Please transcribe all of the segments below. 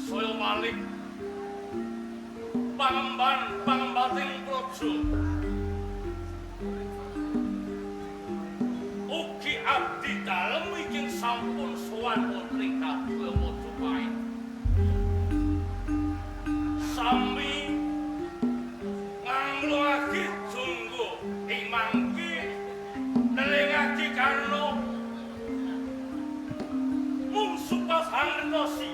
Saya malik pangembating praja. Ugi abdi dalem ingkang sampun sowan wonten ing Kadul Majapahit. Sami ngamloake junggo ing mangke nelingake karno mung supasanggertosi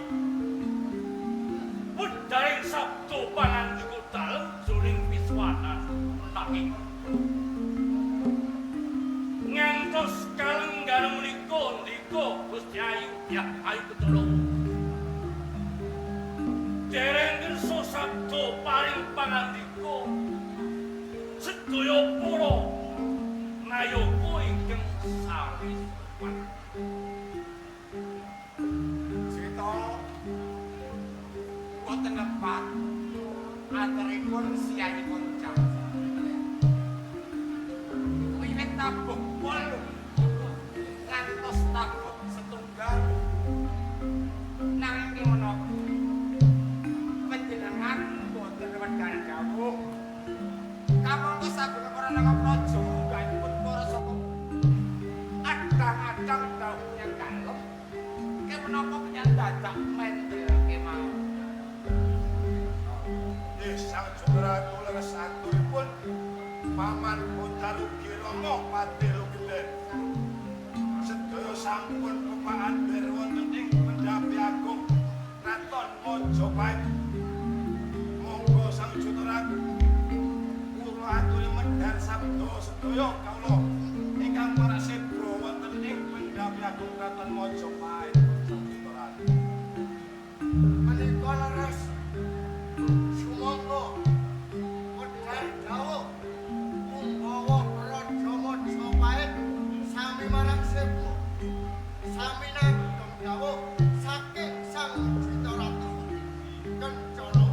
wedhaing sabda pangandika dalem jroning Wiswanan taking ngantos kalenggan menika ndika Gusti Ayu ya ayu ketulung dereng kersa sabda paring pangandika sedaya para nayaka ingkang sami sopan. Cita boten lepat antaripun siyanipun Cang. Wiwit tabuh 8 ngantos tabuh 1 nanging menapa panjenengan boten wedal dawuh kamangka saben para nagapraja munggahipun para saka adang-adang dawuh yang dalem kemenapa penyandadak mendel kemawon. Sang Jogoratu leres aturipun Paman Botarugi Rama Pati Lugeden. Sedaya sampun pepaan bir wonten ing Pendhapi Agung Kraton Majapahit. Monggo Sang Jogoratu kula aturi medhar sabda sedaya kawula ingkang parasebra wonten ing Pendhapi Agung Kraton Majapahit. Sang Jogoratu Menika leres sumangga wedhal dawuh munggawa Raja Majapahit sami marang Seba sami nagem dawuh saking Sang Cita Ratu Kencana.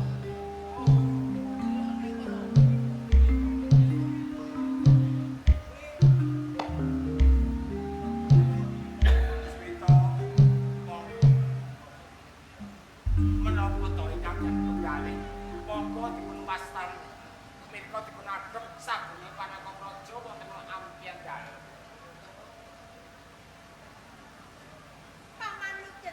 Menapa to ingkang tunggalé monggo dipun wastan menika dipun adhep sagene panaka praja wonten ampian dalem. Paman Lugeden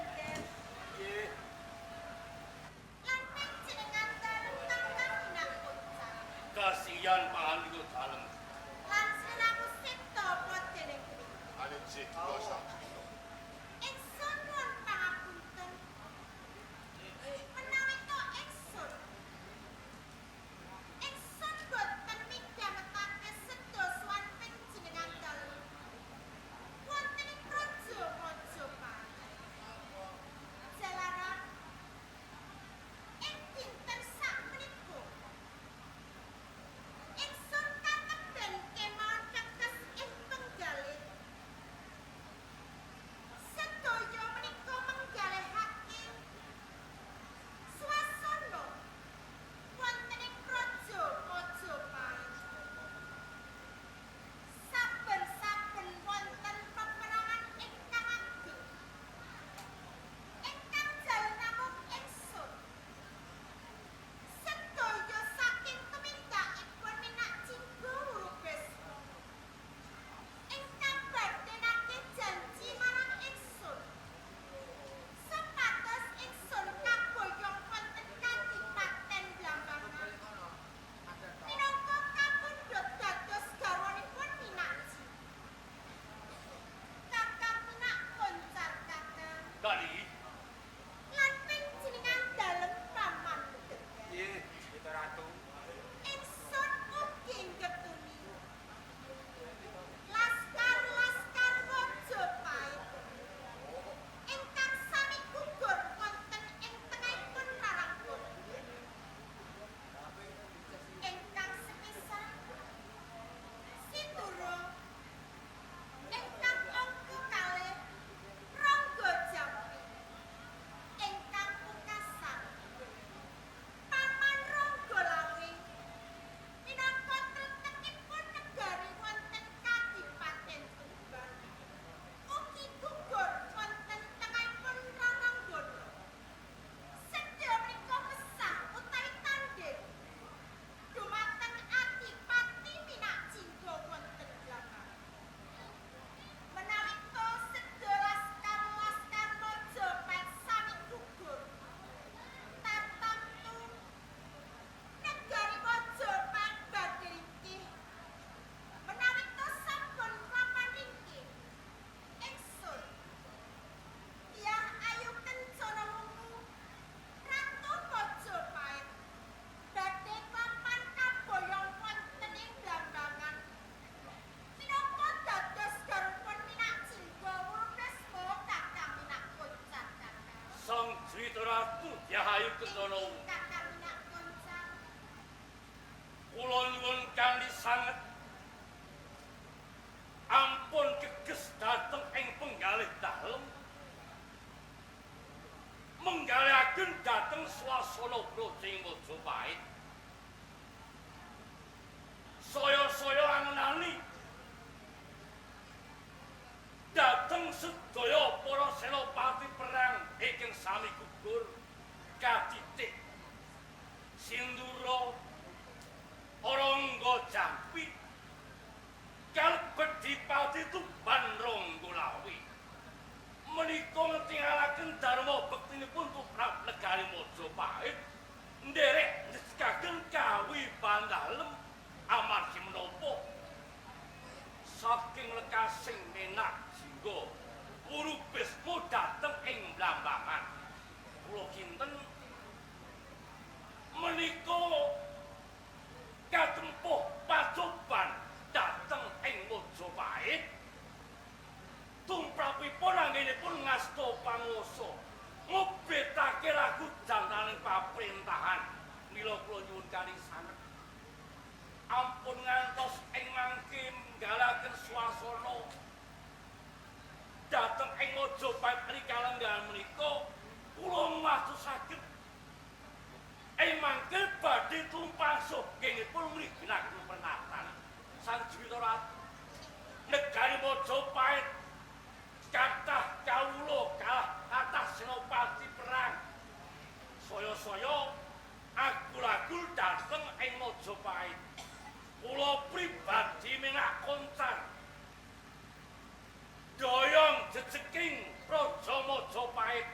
Cerita Ratu Yahayu Kendono. Kula nyuwun kanthi sanget ampun geges dhateng ing penggalih dalem. Menggalihaken dhateng swasana Brojing Majapahit. Saya-saya angenani dhateng sedaya para senopati perang ingkang sami gugur katitik Sindura Orangga Jampi kalebet Dipati Tuban Ranggalawi menika ngetingalaken dharma bektinipun tumrap negari Majapahit nderek njegaken kawibahan dalem amargi menapa saking lekasing menak jingga Urubisma dhateng ing Blambangan kula kinten menika katempuh pacoban dhateng ing Majapahit tumrapipun anggenipun ngasta panguwasa ngobetake lagu jantaning pamrentahan mila kula nyuwun kanthi sanget ampun ngantos ing mangke nggalaken swasana dhateng ing Majapahit menika lenggan menika kula mastusaken ing mangke badhe tumpasuh nggihipun mriginaken pernatan Sang Jwita Ratu negari Majapahit kathah kawula kalah kathah senopati perang saya-saya agul-agul dhateng ing Majapahit kula pribadi menak koncar doyong jejeking Praja Majapahit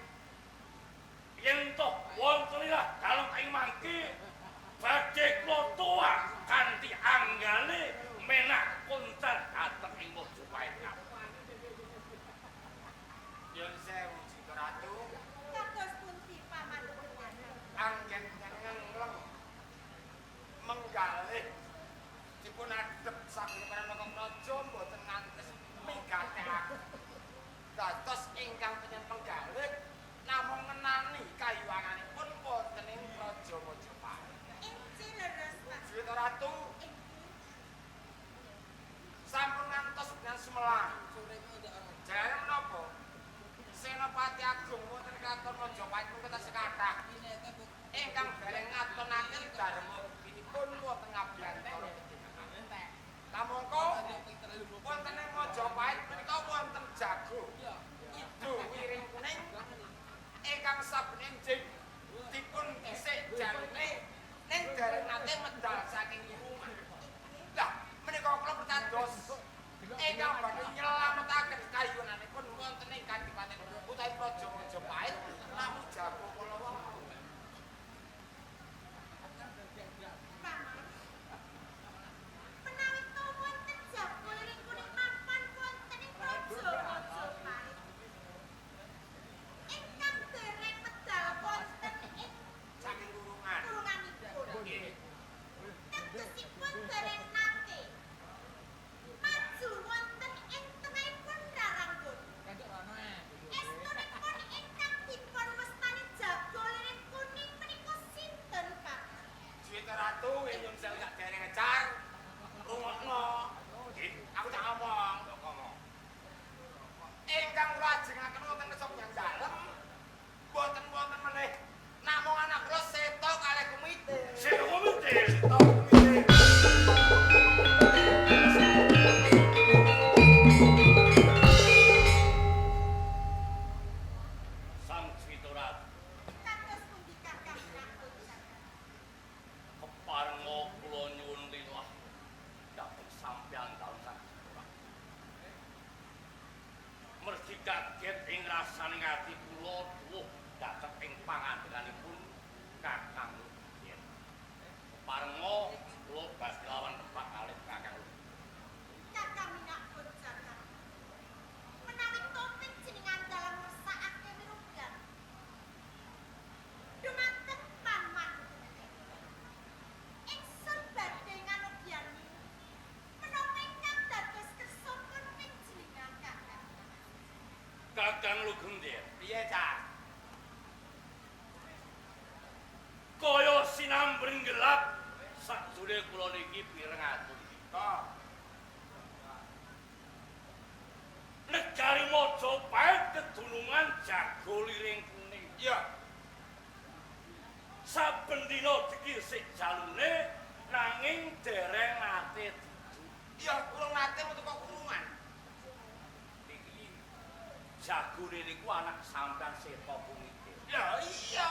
yen toh wontenipun dalem ing mangke badhe kula tuwak kanthi anggale menak koncar dhateng ing Majapahit. Nyun sewu Jika Ratu. Kados pundi paman Anggen ngengleng menggalih dipun adhep saking Pranaka Praja mboten ngantos migatehaken. Dados ingkang penyen penggalih namung ngenani kayuwanganipun wonten ing Praja Majapahit. inci leres Pak. Jika Ratu sampun ngantos dengan Semelang. Jare menapa? Senopati Agung wonten Kraton Majapahit punika sekathah ingkang dereng ngatonaken dharma bektinipun wonten ngabiyantara panjenengan. Kamangka wonten ing Majapahit menika wonten jago ijo wiring kuning ingkang saben enjing dipun dhisik jarine ning dereng nate medal saking rumah. Lah menika kula percados ingkang badhe nyelametaken kayunanipun wonten ing Kadipaten utawi Praja Majapahit namung jago kula wau. Paman. Menawi to wonten jago liring kuning mapan wonten ing Praja Majapahit. Ingkang dereng medal wonten ing Saking kurungan. kurunganipun. Nggih. Tegesipun dereng nate maju wonten ing tengahipun raranggun. Estunipun ingkang dipun wastani jago liring kuning menika sinten, Pak? Jwita Ratu nyun sewu sak dereng ngecar. Rungokno. Nggih, aku tak ngomong. Ingkang kula ajengaken wonten kesok yang dalem boten wonten meneh namung anak kula Seto kalih Kumite. Sing komite Sang Jwita Ratu Kados pundi kakang nakun keparenga kula nyuwun liwah dhateng sampeyan dalem Sang Jwita Ratu. Mergi kaget ing rasaning ati kula duwuh dhateng ing pangandikanipun Kakang Lugiyen. Keparenga kula badhe lawan tepak kalih Kakang Lugiyen. kakang nakun kakang. Menawi topeng jenengan dalam ngersakake wirugan. Dumateng paman. Ingsun badhe nganugyan menapa ingkang dados kersopun panjenengan kakang. Kakang Lugiyen. Piye, Cak? jagone kula niki pireng atur. Negari Majapahit kedunungan jago liring kuning. Iya. Saben dina dikirsik jalune nanging dereng nate dudu. Iya, kula nate metu kok kurungan. Niki jagone niku anak sampean Seta Kumitir. Ya iya.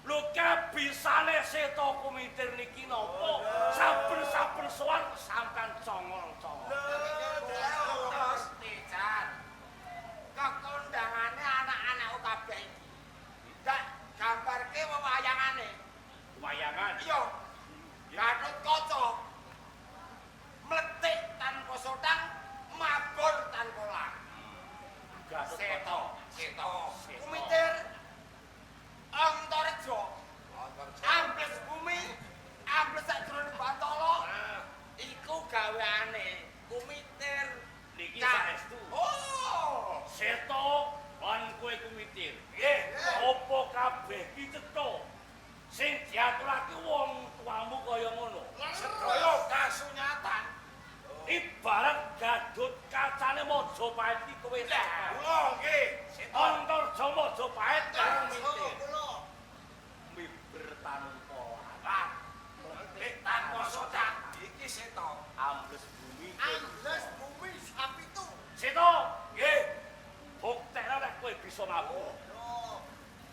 Lho kabisane Seta Kumitir niki napa? Saben-saben sowan sampean congol-congol. Terus Tijan. Kekondangane anak-anak kabeh iki. Dak gambarke wewayangane. Wayangan. Iya. Gatut kaca. Mletik tanpa sodang, mabur tanpa lang. Seta. Kumitir Antareja. Ambles bumi, ambles sakjroning Batara. Iku gaweane Kumitir. Niki saestu. Oh, Seta lan kowe Kumitir. nggih. Apa kabeh ki cetha sing diaturake wong tuamu kaya ngono. Sedaya kasunyatan. Ibarat Gadut kacane Majapahit iki kowe Seta. Kula nggih, Antarja Majapahit karo Kumitir. Miber tanpa mletik tanpa sodang. Iki Seta. ambles bumi. Ambles bumi sapitu. Seta, Nggih. buktekno nek kowe bisa mabur.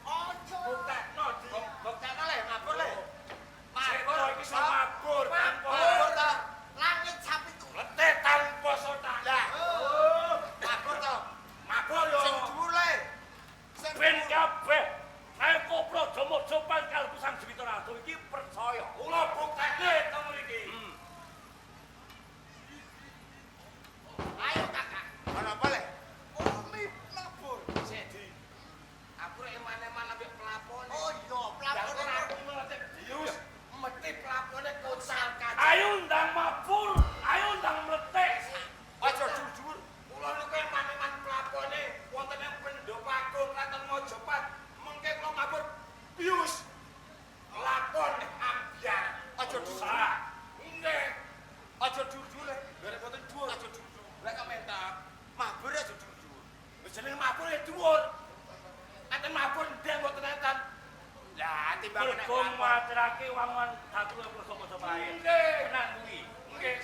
Buktekno di. Buktekno le mabur le. Seta iki iso mabur tanpa Mabur ta. Langit sapitu. letih tanpa sodang. Lah. Mabur ta. Mabur yo. Sing dhuwur le. Sing Ben kabeh nek Praja Majapahit karo Sang Jewita Ratu iki percaya. Kula buktene teng mriki. Ayo kakak. Ana apa le? Umi mabur. Sedi. Aku rek eman-eman ambek pelapone. Oh iya, pelapone aku meletik bius. Mesti pelapone kocal kaca. Ayo ndang mabur, ayo ndang mletek. Aja jujur. Kula niku eman-eman pelapone wonten ing Pendopagung Kraton Majapahit. Mengke kula mabur bius. Lakon ambyar. Aja Salah. Nggih. Aja jujur le. Bareng boten dhuwur aja jujur. Lek kok mentak, mabur aja jujur. Wis jenenge mabur ya dhuwur. Enten mabur ndek mboten enten. Lah timbang nek Mergo maturake wangun Datu Praja Majapahit. Nggih. Tenan kuwi. Nggih.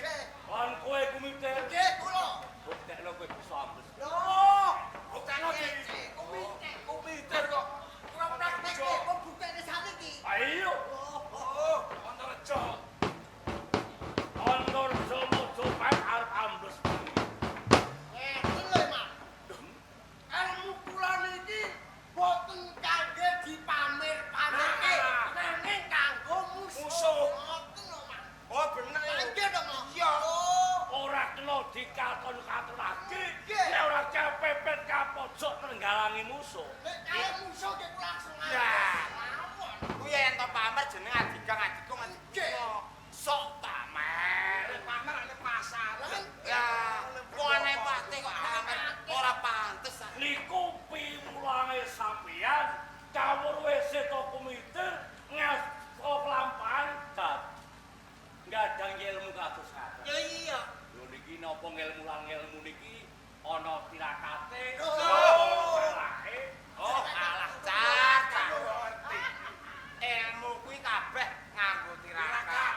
Lan kowe Kumitir, Nggih kula. buktekno kowe bisa ambles. Loh, bukan iki. Kumitir kok. Ora praktek kok buktene saniki. Ayo, Oh, Antareja. Antarja Majapahit arep ambles bumi. Lho, Mas. Ilmu kula niki boten kangge dipamer-pamerke, nanging kanggo musuh. Ngoten lho, Mas. Oh, bener. Nggih to, Mas. Iya. Ora kena dikaton-katonake. Nggih. Nek ora kepepet kapojok nenggalangi musuh. Nek kaya musuh ki kula langsung kuwi ento pamer jeneng adikang-adikung sok pamer. Pamer nek pasaran. Ya, wong nek pati kok pamer ora pantes. Niku pimulange sampeyan kawruhe Seta Kumitir ngaso kelampahan dad. Ngadang ilmu kados kados. Ya iya. Lho niki napa ngelmu niki ana tirakate. Oh. Salahe. Oh, alah caca. Ilmu kuwi kabeh nganggo tirakat.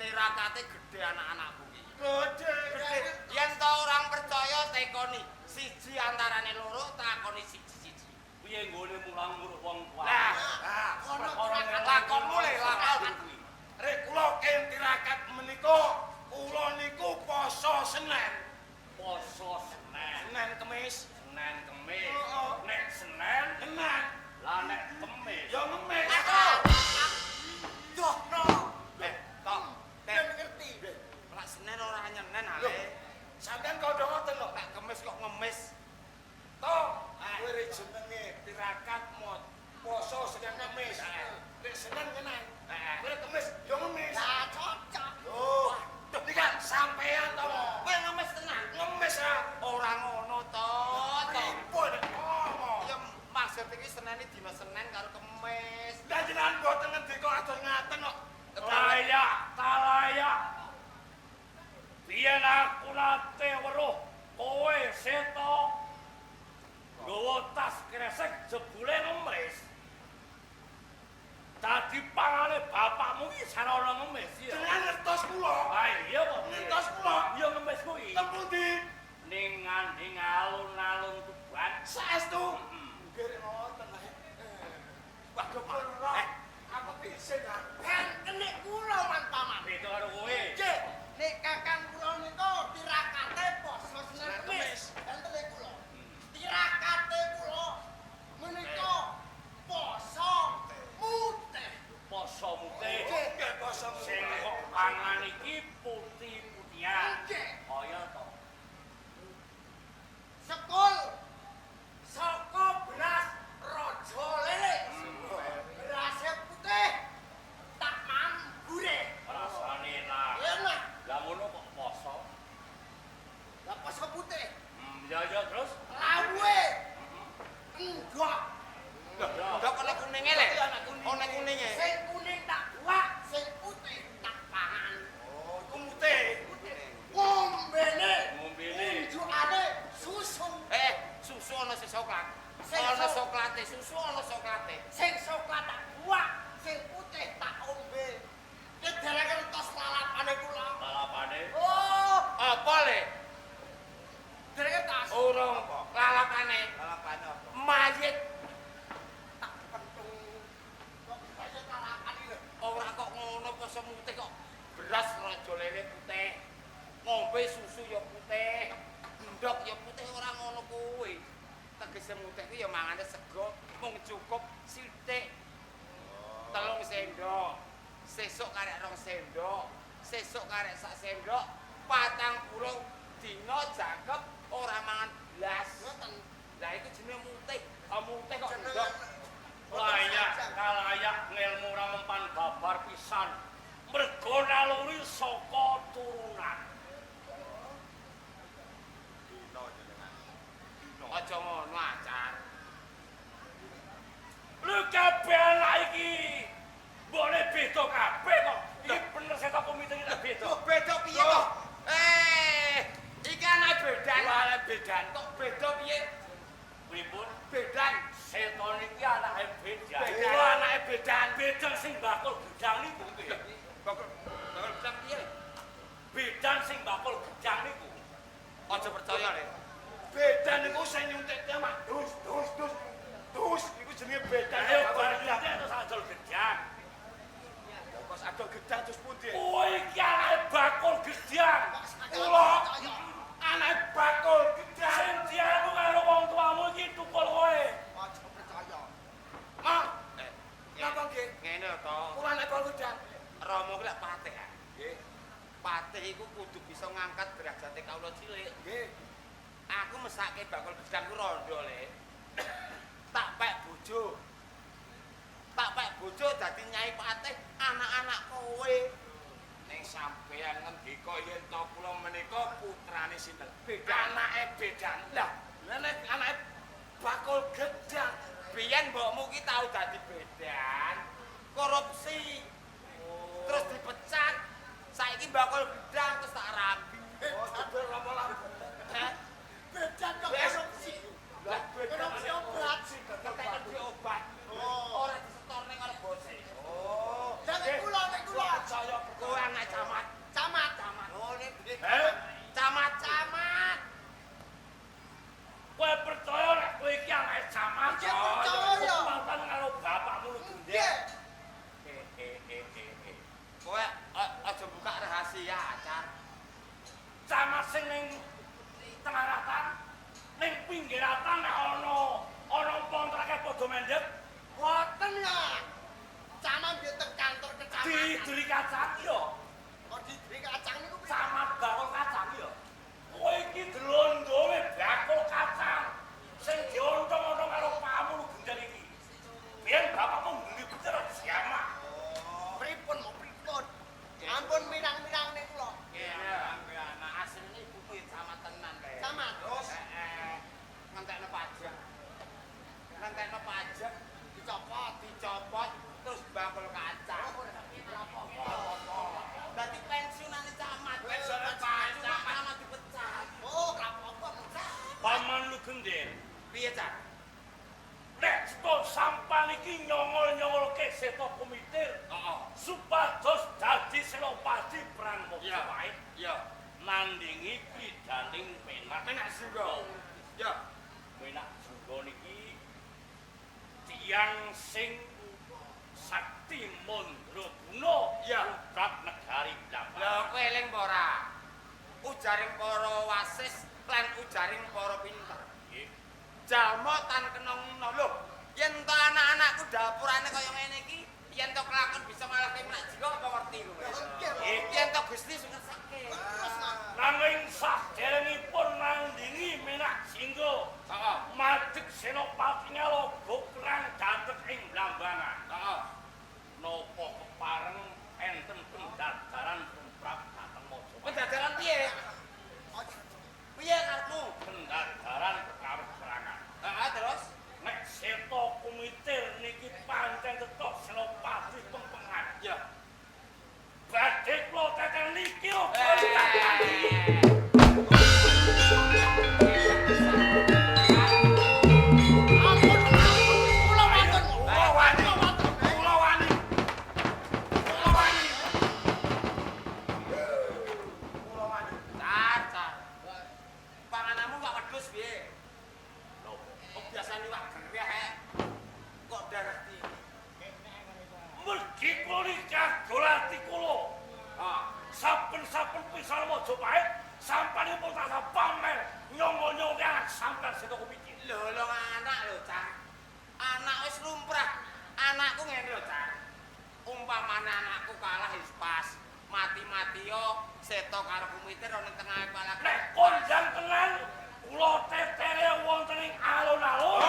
Tirakate gedhe anak-anakku iki. Gedhe. Yen to orang percaya tekoni siji antarane loro takoni siji-siji. Piye nggone mulang nguruk wong tua. Lah, lakonmu le lakon. Rek kula ing tirakat menika kula niku poso Senin. Poso Senen. Senin Kemis. Senen Kemis. Oh. Nek Senen Senin. lah nek Kemis. Ya ngemis. Duh, no. Tok. Ben ngerti. Lek Senin ora nyenen ale. Sampeyan kodho ngoten lho. Lek Kemis kok ngemis. Toh, kowe rek jenenge tirakat mod poso Senin Kemis. Nek Senin ngenan. Kowe Kemis ya ngemis. Lah cocok. Loh, iki kan sampeyan to. Kowe ngemis tenan. Ngemis ah. Ora ngono to. Pripun? Oh. Ya maksud iki Senin iki dina Senin karo Kemis. Lah jenengan mboten ngendika adoh ngaten kok. Layak talayak. Biyen aku nate weruh kowe seto nggawa tas kresek jebule ngemis. Dadi pangane bapakmu iki sarana ngemis ya. Jenengan ngertos kula. Ah iya kok. Ngertos kula. Ya ngemis kuwi. Teng pundi? Ning ngandhing alun-alun Tuban. Saestu. Nggih rek ngoten ae. Waduh ora. Apa pisin ah? Ben kenik kula man paman. Beda karo kowe. Nggih, nek kakang kula niku tirakate poso Senin Kemis. Enten kula. Tirakate kula menika poso mutih. Poso mutih. Nggih basa Sing kok pangan iki putih-putihan. Nggih. Kaya to. Sekul saka beras raja lele. Berasnya putih tak man gurih. Rasane lah. Enak. Lah ngono kok poso. Lah poso putih. Ya terus. Lawe. Enggak. Ndok ana kuninge le. Ana kuninge. Sing kuning tak buak, sing putih tak pangan. Oh, iku mutih. Ngombene. Ngombene. Unjukane susu. Susu ana sing coklat. Sing Ana so- coklate, susu ana coklate. Sing coklat tak buak, sing putih tak ombe. Nek dereke entos lalapane kula. Balapane. Oh, Apa le? dereke tas. Urung lalapane. Lalapane apa? Mayit. Tak pentung. Kok kaya lalapan iki lho. Ora kok ngono poso mutih kok. Beras raja lele putih. Ngombe susu ya putih. Ndok ya putih ora ngono kuwi. Tegese mutih kuwi ya mangane sego mung cukup sithik. 3 sendok. Sesuk karek 2 sendok. Sesuk karek 1 sendok. 40 dina jangkep ora mangan blas. Ngoten. Lah iku jenenge mutih. Mutih kok ndok. Layak kalayak ngelmu ora mempan babar pisan. Mergo naluri saka turunan. Aja ngono acan. Lu kabeh anak iki boleh beda kabeh kok. Iki bener seto komite iki beda. Kok beda piye kok? Iki ana bedan. Ana bedan. Kok beda piye? Pripun? Bedan. Seton iki anake bedan. Bedan. Oh, anake bedan. Bedan sing bakul gedang niku piye? Bakul bedan piye? Bedan sing bakul gedang niku. Aja percaya le. Bedan niku sing nyuntik mak dus. Iku jenenge bedan. Ayo bareng terus adol gedang. Kok adol gedang terus pundi? Oh iki anake bakul gedang. Kula anake bakul gedang. Sing dianu karo wong tuamu iki tukul kowe. Aja percaya. Mak. Napa nggih? Ngene to. Kula anak bakul gedang. Rama ki lek patih ya. Nggih. Patih iku kudu bisa ngangkat derajate kawula cilik. Nggih. Aku mesake bakul gedang ku rondo le. Tak pek bojo. Tak pek bojo dadi nyai patih anak-anak kowe. Ning sampeyan ngendika yen to kula menika putrane sinten? Bedan. Anake bedan. Lah, nek anake bakul gedang. Biyen mbokmu ki tau dadi bedan, korupsi. Terus dipecat. Saiki bakul gedang terus tak rambi. Oh, jebul apa lampu. Hah? Bedan kok Wes. korupsi. Lah, bedan Korupsi obat. Ketek Ketek obat. Oh. Ora disetor ning arep bose. Oh. Lah nek kula Percaya kowe anak camat. Camat. Oh nek camat. Kowe percaya nek kowe iki anake camat? Iya, percaya. Mantan karo bapakmu lu gendek. Nggih. Kowe aja buka rahasia, Acan. Camat sing ning tengah ratan, ning pinggir ratan nek ana kontrake padha mendhet, Boten ya. Camat yo teng kantor kecamatan. diduri kacang yo. Oh diberi kacang niku piye? Camat bakul kacang yo. Kowe iki delondonge bakul kacang sing diontong-ontong karo pamu lu gendeng iki. Biyen bapakmu ngene bener siamak. Pripun mau pripun? Ampun mirang-mirang ning kula. Iya. Anak asline ibuku ya camat tenan kae. Camat? Terus? Ngentekno pajak. Dicopot terus bakul kacang. dadi pensiunane camat. Pensiunane camat dipecat. Oh, kapok pecat. Paman lu genden. Piye, Cak? Nek stok sampan iki nyongol-nyongolke seto komitir. Heeh. Supados dadi senopati perang Mojopahit. Iya. Nandingi bidaning penak. Penak Sunggo. Ya. Penak Sunggo niki tiyang sing sakti mandraguna putra negari Blambangan. Lha kowe eling apa ora? Ujaring para wasis lan ujaring para pinter. Nggih. Jalma tan kenongno lho. Yen to anak-anakku dapurane kaya ngene iki, yen to kelakon bisa malah menak jiwa apa ngerti kowe? Yen to Gusti sukesake. Nanging saderengipun nandingi menak singgo. Heeh. Madeg senopati ngaloga perang dhateng ing Blambangan. Heeh. Napa kepareng enten pendadaran tumrap dhateng Mojopahit. Pendadaran piye? Piye karepmu? Pendadaran perkara perangan. Heeh, terus? Nek seto komitir niki pancen tetok senopati pempengan. Ya. Badhe kula tetel niki lho. Car. Pangananmu kok wedhus piye? Kok biasane wak gereh kok darah tinggi. Mergi kula niki kagolati kula. Saben-saben pisah Mojopahit sampanipun tansah pamer nyongol-nyongol anak sampeyan seto komitir. Lho anak lho, Cak. Anak wis lumrah. Anakku ngene lho, Cak. Umpamane anakku kalah wis pas. Mati-mati yo seto karo kumitir ana tengah kepala. Nek kondang tenan kula tetere wonten ing alun-alun.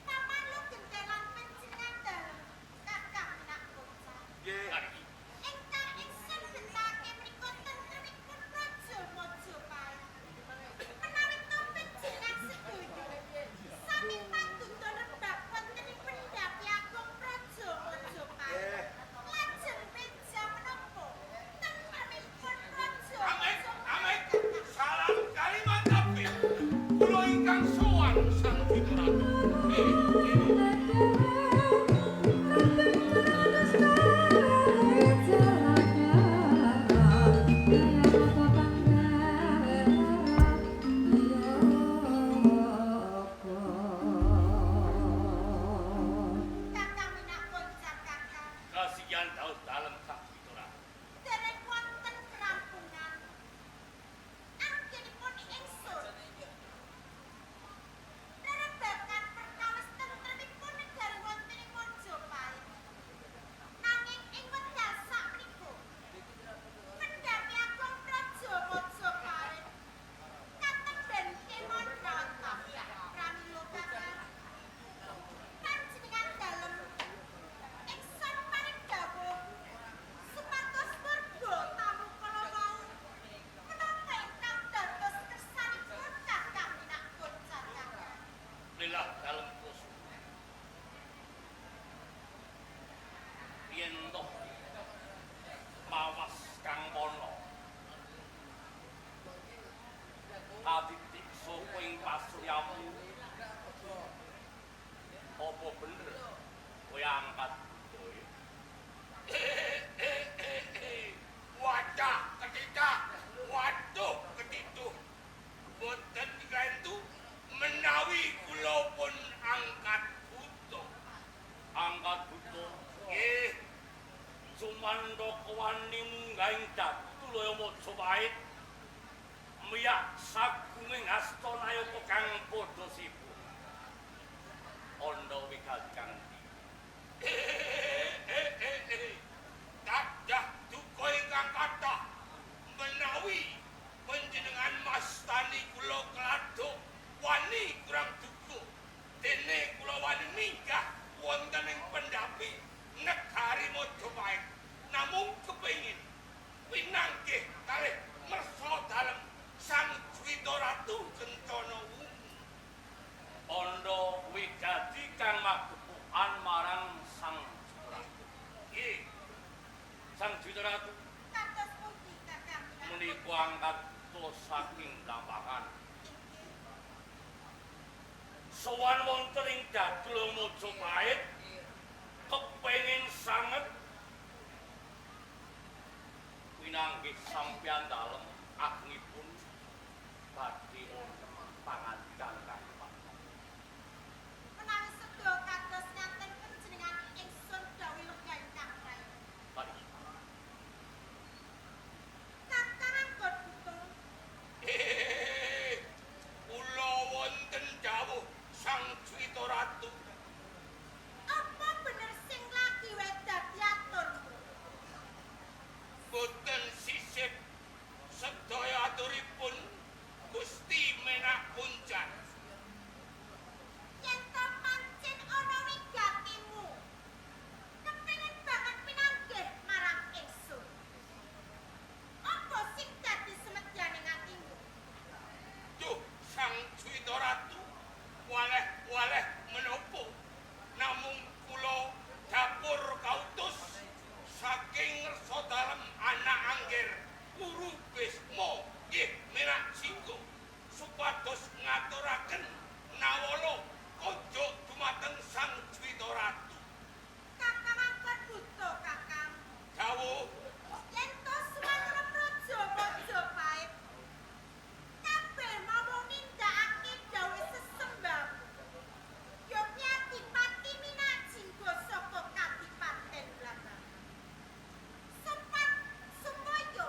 Paman lu gentelan pencingan dalem kakang nak bocah. Ingkang ingsun bentake mriku tentremipun Raja Mojopahit. Menawi tompet jeneng sedoyo. Sami panduta rebab wontenipun Dapi Agung Raja Mojopahit. Lajeng beja menapa? Tentremipun Raja Mojopahit. Salam kalimat tapi kula ingkang sowan sang Ratu. Kakang minak bocah kakang. Kasihan daus dalem sang Witora. Dereng wonten kerampungan. Anggenipun ingsun. Nerebakan perkawis tentremipun negari wonten ing Mojopahit. Nanging ing wekdal sakmenika Pendhapi Agung Praja Mojopahit katemben kemon rawat tabah pramila kakang. Panjenengan dalem ingsun paring dawuh supados warga tamu kala wau menapa ingkang dados kersanipun kakang minak bocah kakang. Lillah dalem kusu. Yen toh mawas Kang Mono. Aditik soko ing pasuryamu. Apa bener kowe angkat kowe? Wadah ketidak, waduh ketiduh. Boten digantu menawi kula pun angkat butuh. Angkat butuh. Nggih. Sumandha kewani munggahing datu laya Mojopahit. Miyak sagunging Hastanayaka kang padha sibuk. Andha wigati Dadah duka ingkang kathah menawi panjenengan mastani kula kladuk wani kurang duka dene kula wani minggah wonten ing Pendhapi negari Mojopahit namung kepengin pinanggih kalih mersa dalem Sang Juwita Ratu Kencana Wungu. Kandha wigati kang magepokan marang Sang Ratu. Nggih, Sang Juwita Kados pundi Kakang Minangka? menika angkat saking Dampakan. Sowan wonten ing Dadul Majapahit kepengin sanget winanggih sampeyan dalem agengipun badhe wonten pangandikan kaliyan. Menawi sedaya kados nganten panjenengan ingsun dawuh lega ingkang rayi. Mari. Kakang anggot butung kula wonten dawuh Sang Juwita Ratu. apa bener sing lagi wae dadi aturmu? Boten sisip sedaya aturipun Gusti Menak Kunjan. Yen to pancen ana wigatimu, kepengin banget pinanggih marang ingsun. Apa sing dadi semedyaning atimu? Duh, Sang Juwita Ratu, waleh-waleh menapa? Namung kula dapur kautus saking ngersa dalem anak angger Guru Bisma nggih Menak Jinggo supados ngaturaken nawala konjuk dumateng Sang Juwita Ratu. Kakang angkot buta, Kakang. Dawuh Yen to sumangrep raja Majapahit, kabeh mau nindakake dawuh sesembah. Yogyakarta Minak Jinggo saka Kadipaten Blambang. Sempat supaya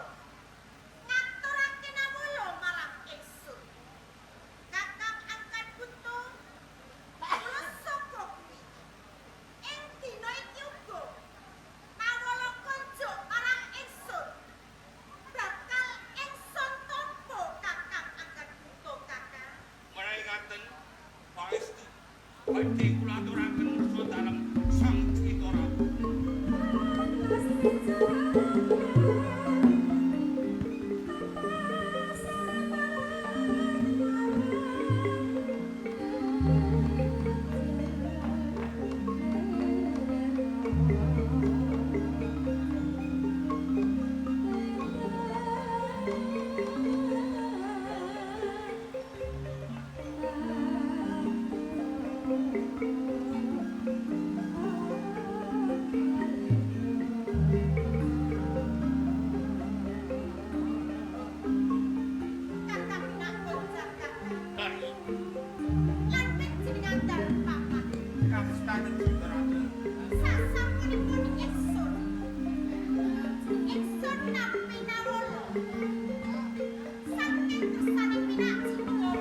ngaturake nawala marang ingsun. Kakang angkat buta, kula saka kuwi. Ing dina iki uga nawala konjuk marang ingsun. Bakal ingsun tampa Kakang angkat buta, Kakang. menawi ngaten pangestu badhe kula aturaken ngersa dalem Sang Juwita Ratu. Kakang Minak Kunjan, Kakang. Mari. Lan panjenengan dalem papan. Kastanen Juwita Ratu. Sasampunipun ingsun nampi nawala saking kersaning Minak Jinggo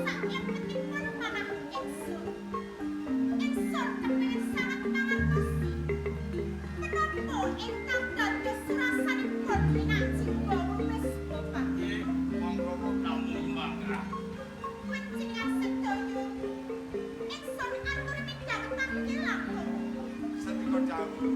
saklebetipun manah ingsun kepengin sanget mangertosi menapa ingkang dados surasanipun Minak Jinggo wis bapak. Nggih, monggo Namung mangga. Panjenengan sedaya ingsun aturi midhang tangkil langkung. Setika dawuh.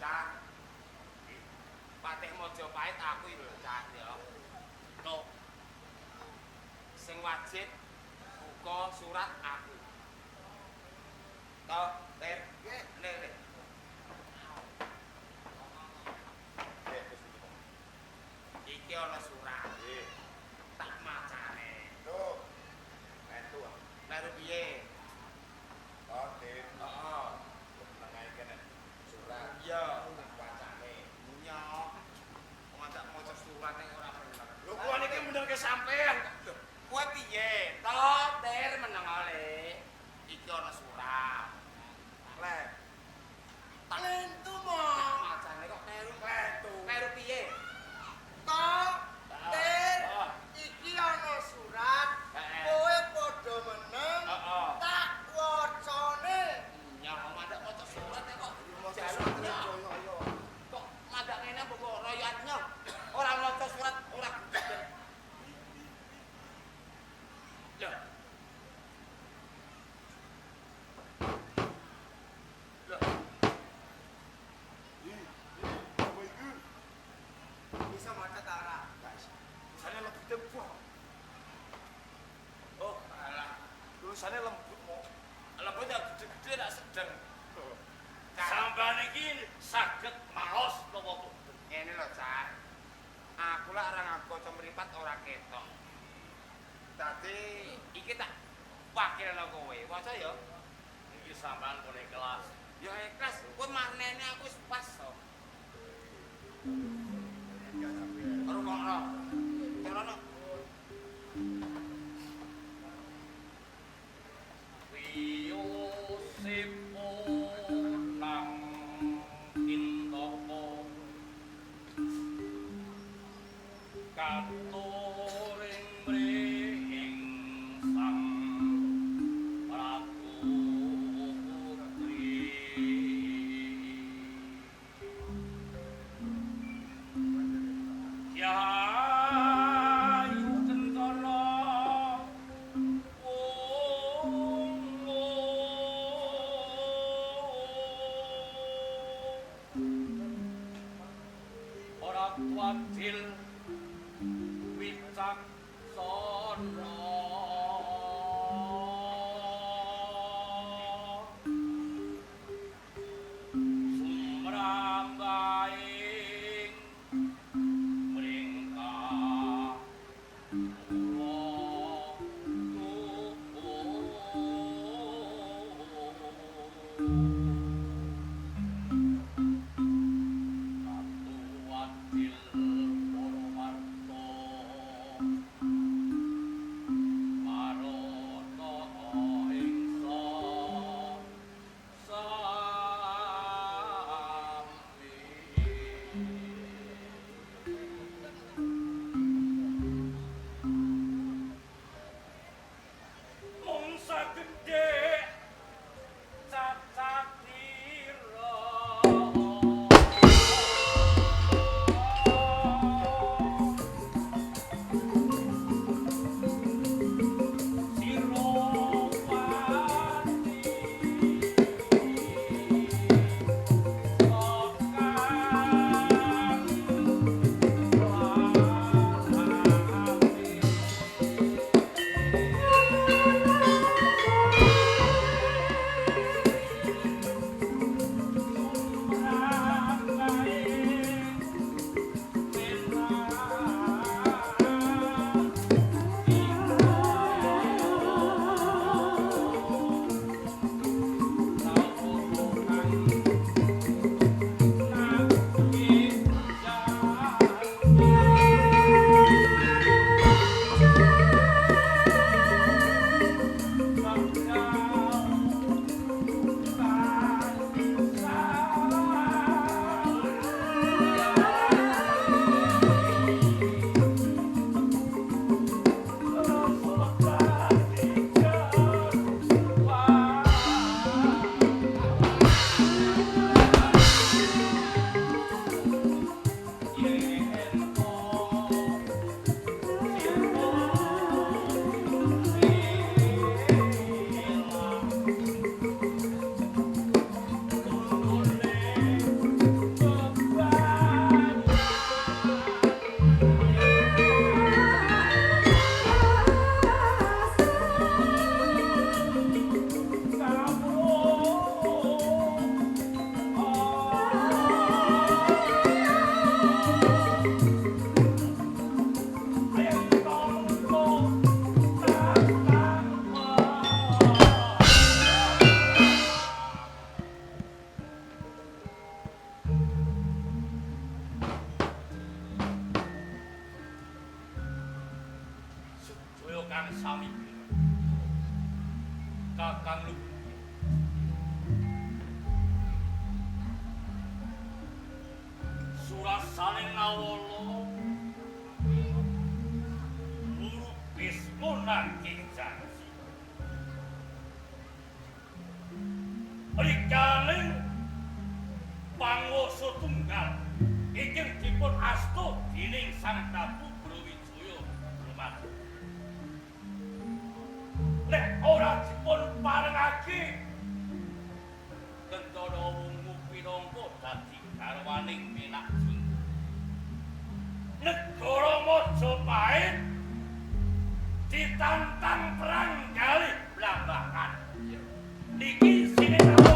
Cak. Patih Majapahit aku iki lho, Cak ya. No. Sing wajib buka surat aku. Toh, Ler. Ler. Iki ana surat. Tak macane. Tuh, metu. Ler piye? Oh, Din. Heeh. Tenang ae kene. Bisa maca ta ora? Tulisane lembut tempo. Oh, alah. Tulisane lembut mo. Lembut ya gede-gede tak sedeng. Sampeyan iki saged maos napa boten? Ngene lho, Cak. Aku lak ora ngaco mripat ora ketok. Dadi iki tak wakilno kowe. Waca ya. Iki sampeyan pun ikhlas. Ya ikhlas, kowe manene aku wis pas to. Rungokno. Terono. Wiyosipun nang intapa katuring mring sang Prabu Putri. Yayu Cendana ora kuatil wicaksana sumrambaing mringkah kula Atuwadil Purwarta Marata ingsa mung sagedhe cacatira sira pati Sedaya kang sami Kakang Lubu surasaning nawala ngrupis monangking janji rikaling panguwasa tunggal ingkang dipun asta dening Sang Prabu Brawijaya lumaku nek ora dipun parengake Kentara Wungu pinangka dadi garwaning Menak Jinggo. Negara Majapahit ditantang perang kali Blambangan. Niki sinetron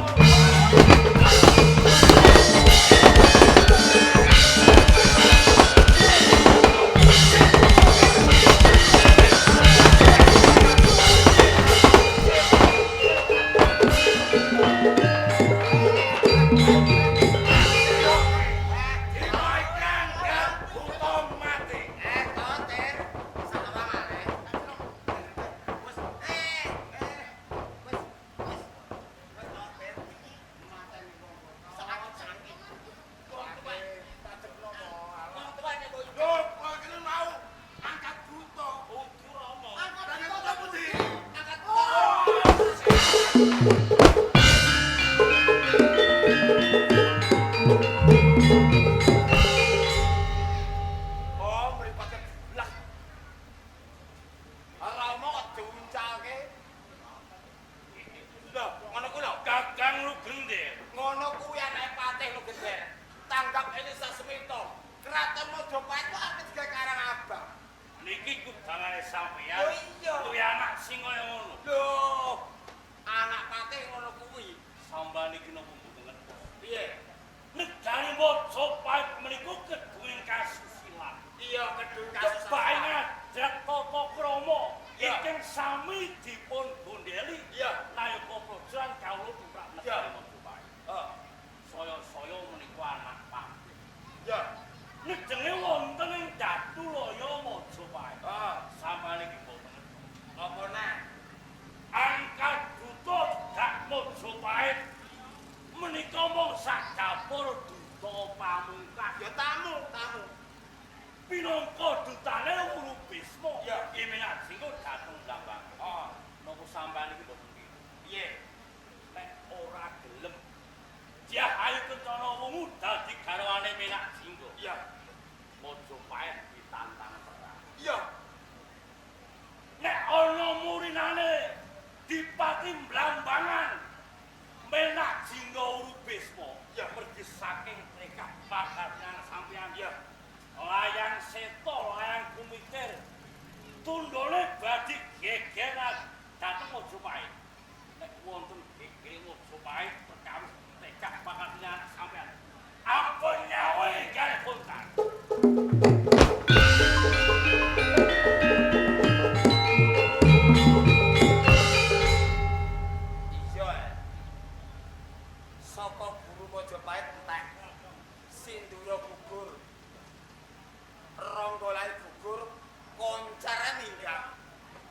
Koncara minggat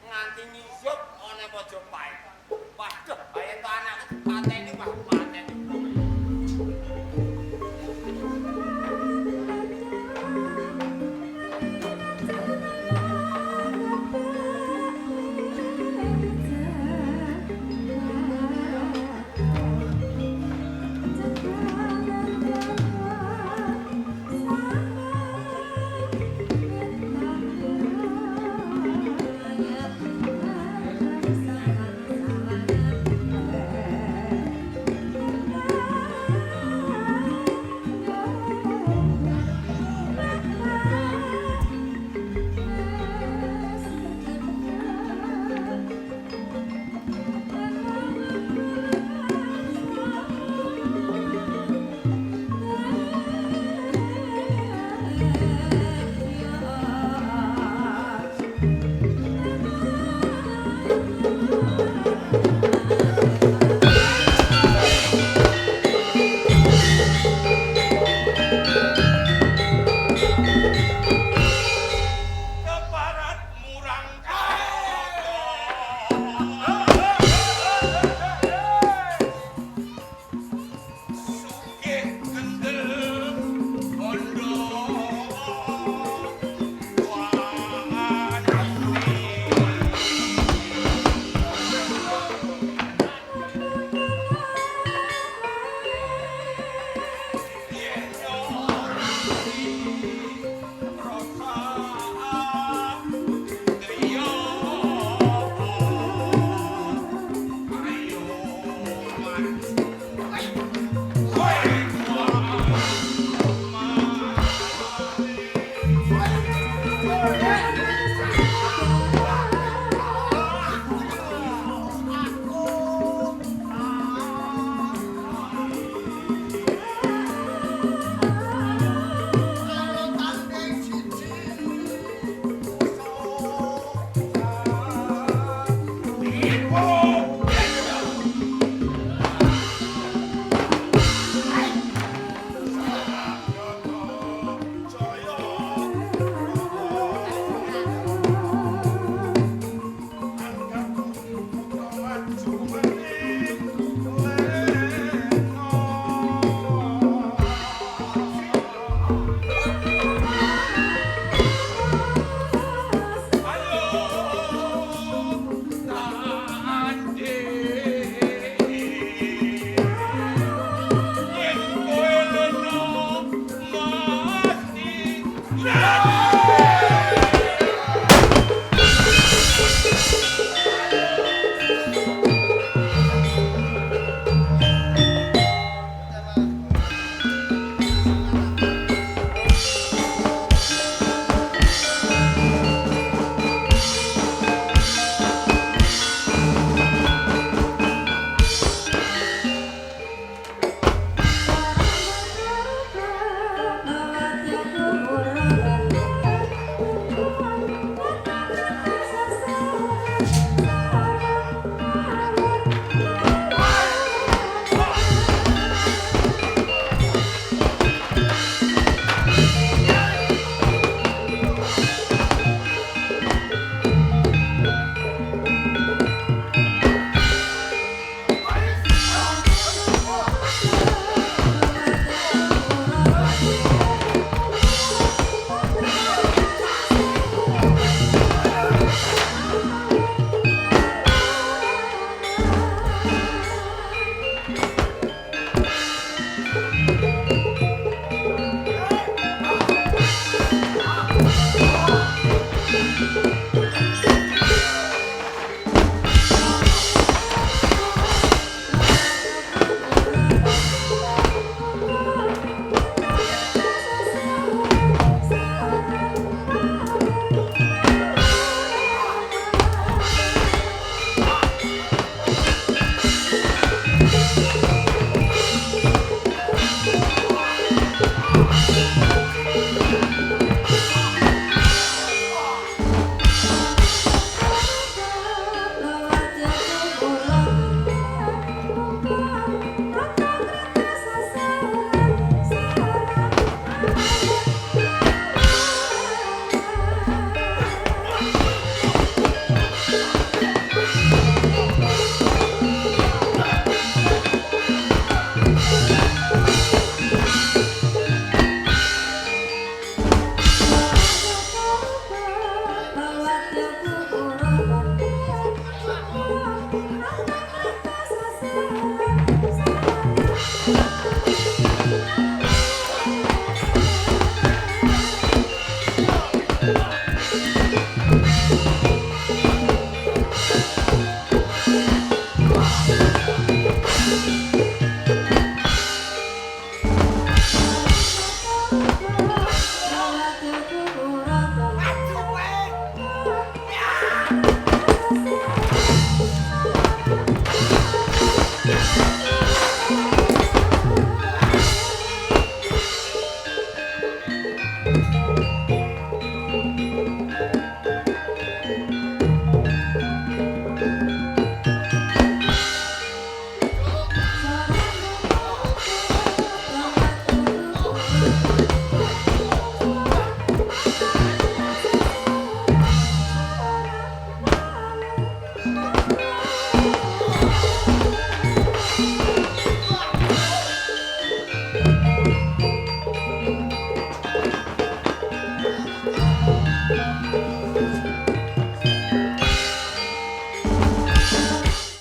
nganti nyusup ana Majapahit.